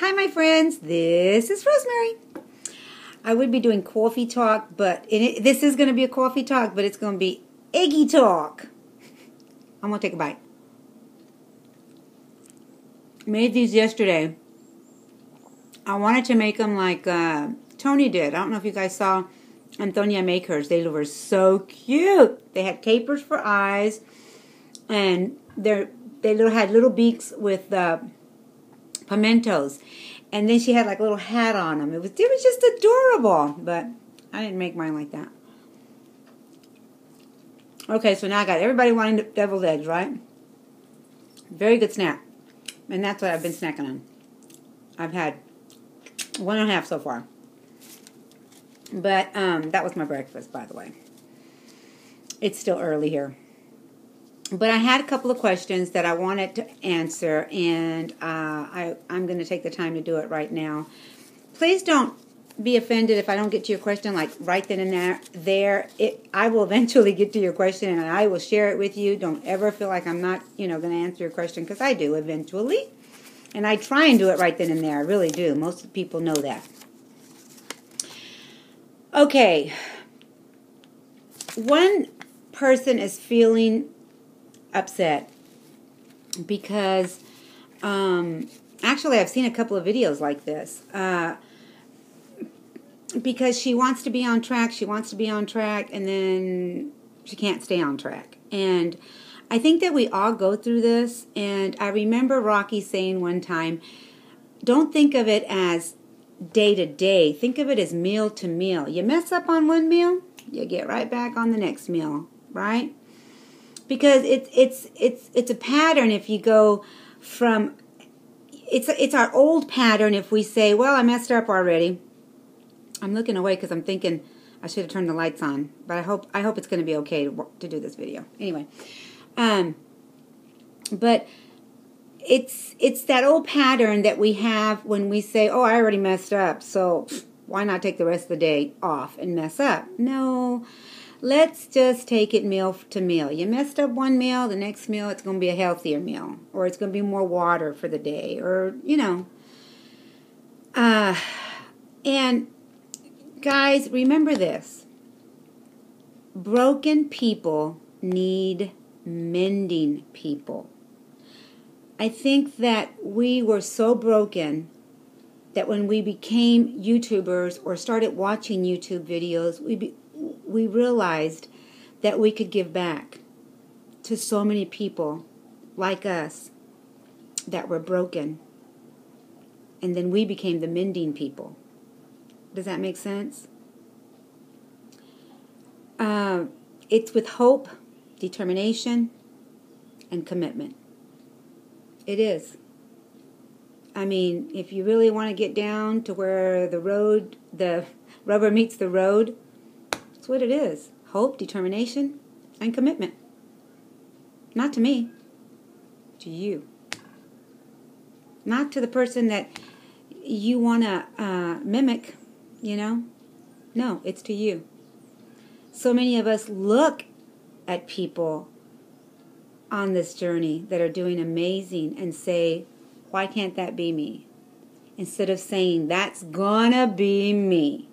Hi, my friends. This is Rosemary. I would be doing coffee talk, but this is going to be a coffee talk, but it's going to be eggy talk. I'm going to take a bite. Made these yesterday. I wanted to make them like Tony did. I don't know if you guys saw Antonia make hers. They were so cute. They had capers for eyes, and they had little beaks with pimentos, and then she had like a little hat on them. It was just adorable, but I didn't make mine like that. Okay, so now I got everybody wanting deviled eggs, right? Very good snack, and that's what I've been snacking on. I've had 1.5 so far, but that was my breakfast, by the way. It's still early here. But I had a couple of questions that I wanted to answer, and I'm going to take the time to do it right now. Please don't be offended if I don't get to your question like right then and there. I will eventually get to your question, and I will share it with you. Don't ever feel like I'm not, going to answer your question, because I do eventually. And I try and do it right then and there. I really do. Most people know that. Okay. One person is feeling upset because actually I've seen a couple of videos like this because she wants to be on track, and then she can't stay on track. And I think that we all go through this, and I remember Rocky saying one time, don't think of it as day to day, think of it as meal to meal. You mess up on one meal, you get right back on the next meal, right? Because it's a pattern. If you go from, it's our old pattern. If we say, well, I messed up already. I'm looking away because I'm thinking I should have turned the lights on. But I hope it's going to be okay to do this video. Anyway, but it's that old pattern that we have when we say, oh, I already messed up, so why not take the rest of the day off and mess up? No. Let's just take it meal to meal. You messed up one meal, the next meal it's going to be a healthier meal. Or it's going to be more water for the day. Or, And, guys, remember this. Broken people need mending people. I think that we were so broken that when we became YouTubers or started watching YouTube videos, we realized that we could give back to so many people like us that were broken. And then we became the mending people. Does that make sense? It's with hope, determination, and commitment. It is. I mean, if you really want to get down to where the rubber meets the road, that's what it is. Hope, determination, and commitment. Not to me. To you. Not to the person that you want to mimic, No, it's to you. So many of us look at people on this journey that are doing amazing and say, why can't that be me? Instead of saying, that's gonna be me.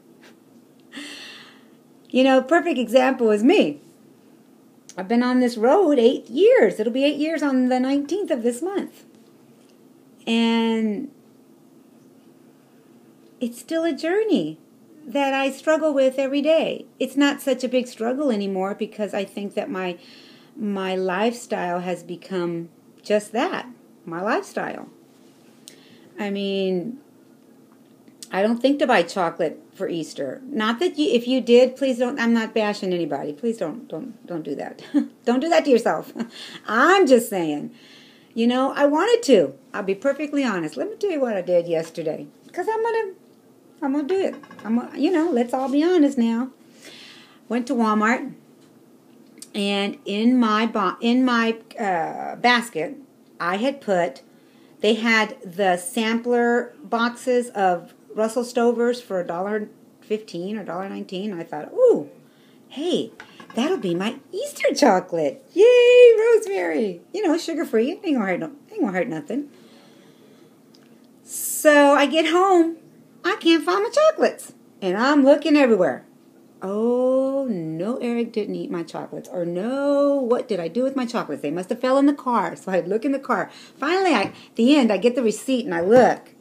Perfect example is me. I've been on this road 8 years. It'll be 8 years on the 19th of this month. And it's still a journey that I struggle with every day. It's not such a big struggle anymore because I think that my lifestyle has become just that, my lifestyle. I mean, I don't think to buy chocolate for Easter. Not that if you did, please don't. I'm not bashing anybody. Please don't do that. Don't do that to yourself. I'm just saying, I wanted to. I'll be perfectly honest. Let me tell you what I did yesterday, because I'm gonna do it. Let's all be honest now. Went to Walmart, and in my basket, I had put. They had the sampler boxes of Russell Stovers for $1.15 or $1.19. I thought, ooh, hey, that'll be my Easter chocolate. Yay, Rosemary. Sugar-free. Ain't gonna hurt nothing. So I get home, I can't find my chocolates. And I'm looking everywhere. Oh, no, Eric didn't eat my chocolates. Or no, what did I do with my chocolates? They must have fell in the car. So I'd look in the car. Finally, at the end, I get the receipt and I look.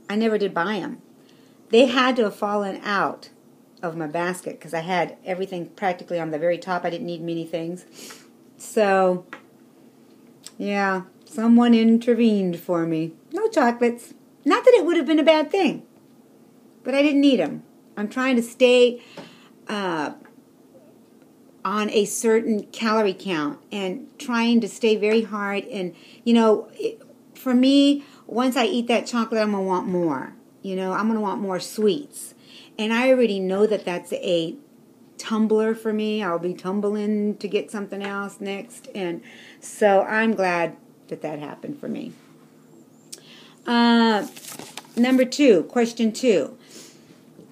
I never did buy them. They had to have fallen out of my basket because I had everything practically on the very top. I didn't need many things. So, yeah, someone intervened for me. No chocolates. Not that it would have been a bad thing, but I didn't need them. I'm trying to stay on a certain calorie count and trying to stay very hard. And, for me, once I eat that chocolate, I'm going to want more. I'm going to want more sweets. And I already know that that's a tumbler for me. I'll be tumbling to get something else next. And so I'm glad that happened for me. Number 2, question 2.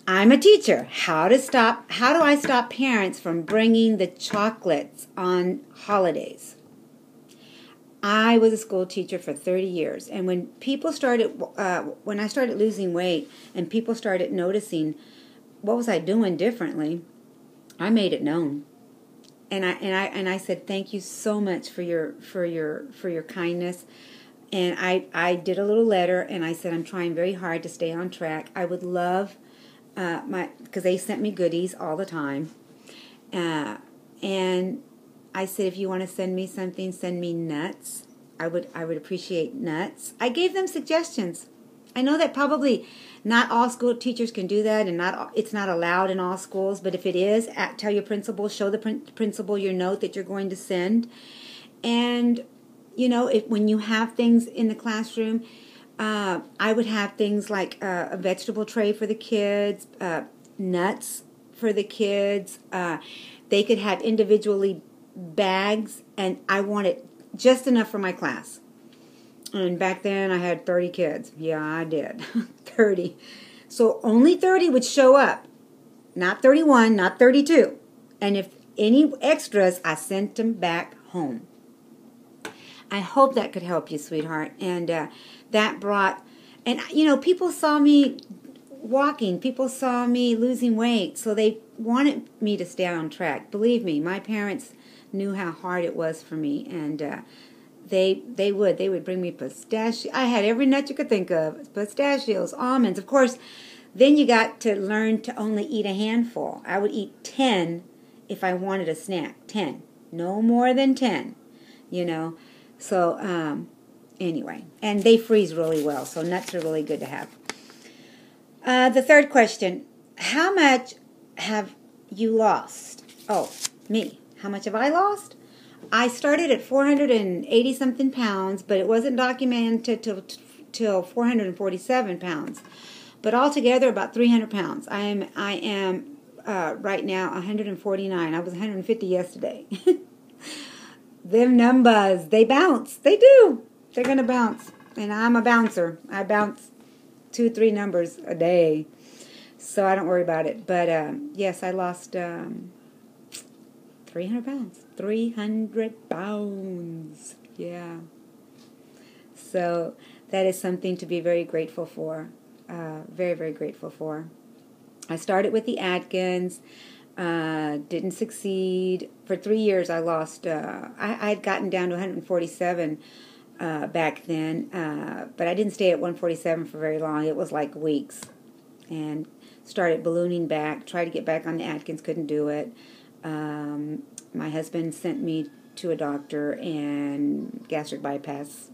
I'm a teacher. How do I stop parents from bringing the chocolates on holidays? I was a school teacher for 30 years, and when I started losing weight and people started noticing what was I doing differently, I made it known. And I said, thank you so much for your kindness. And I did a little letter, and I said, I'm trying very hard to stay on track. I would love because they sent me goodies all the time. And I said, if you want to send me something, send me nuts. I would appreciate nuts. I gave them suggestions. I know that probably not all school teachers can do that, and it's not allowed in all schools. But if it is, tell your principal, show the principal your note that you're going to send. And when you have things in the classroom, I would have things like a vegetable tray for the kids, nuts for the kids. They could have individually bags, and I wanted just enough for my class. And back then I had 30 kids. Yeah, I did. 30. So only 30 would show up. Not 31, not 32. And if any extras, I sent them back home. I hope that could help you, sweetheart. And that brought, and people saw me walking. People saw me losing weight. So they wanted me to stay on track. Believe me, my parents knew how hard it was for me. And they would bring me pistachio. I had every nut you could think of. Pistachios, almonds. Of course, then you got to learn to only eat a handful. I would eat 10 if I wanted a snack. 10. No more than 10. So, anyway. And they freeze really well, so nuts are really good to have. The third question. How much have you lost? Oh, me. How much have I lost? I started at 480-something pounds, but it wasn't documented till 447 pounds. But altogether, about 300 pounds. I am right now 149. I was 150 yesterday. Them numbers, they bounce. They do. They're going to bounce. And I'm a bouncer. I bounce 2-3 numbers a day. So I don't worry about it. But, yes, I lost 300 pounds. 300 pounds. Yeah. So that is something to be very grateful for. Very, very grateful for. I started with the Atkins. Didn't succeed. For 3 years I lost, I had gotten down to 147 back then, but I didn't stay at 147 for very long. It was like weeks. And started ballooning back, tried to get back on the Atkins, couldn't do it. My husband sent me to a doctor, and gastric bypass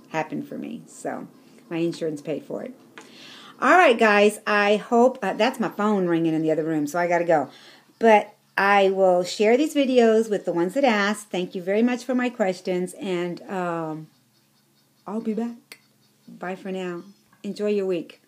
happened for me. So my insurance paid for it. All right, guys, I hope, that's my phone ringing in the other room, so I got to go. But I will share these videos with the ones that asked. Thank you very much for my questions, and I'll be back. Bye for now. Enjoy your week.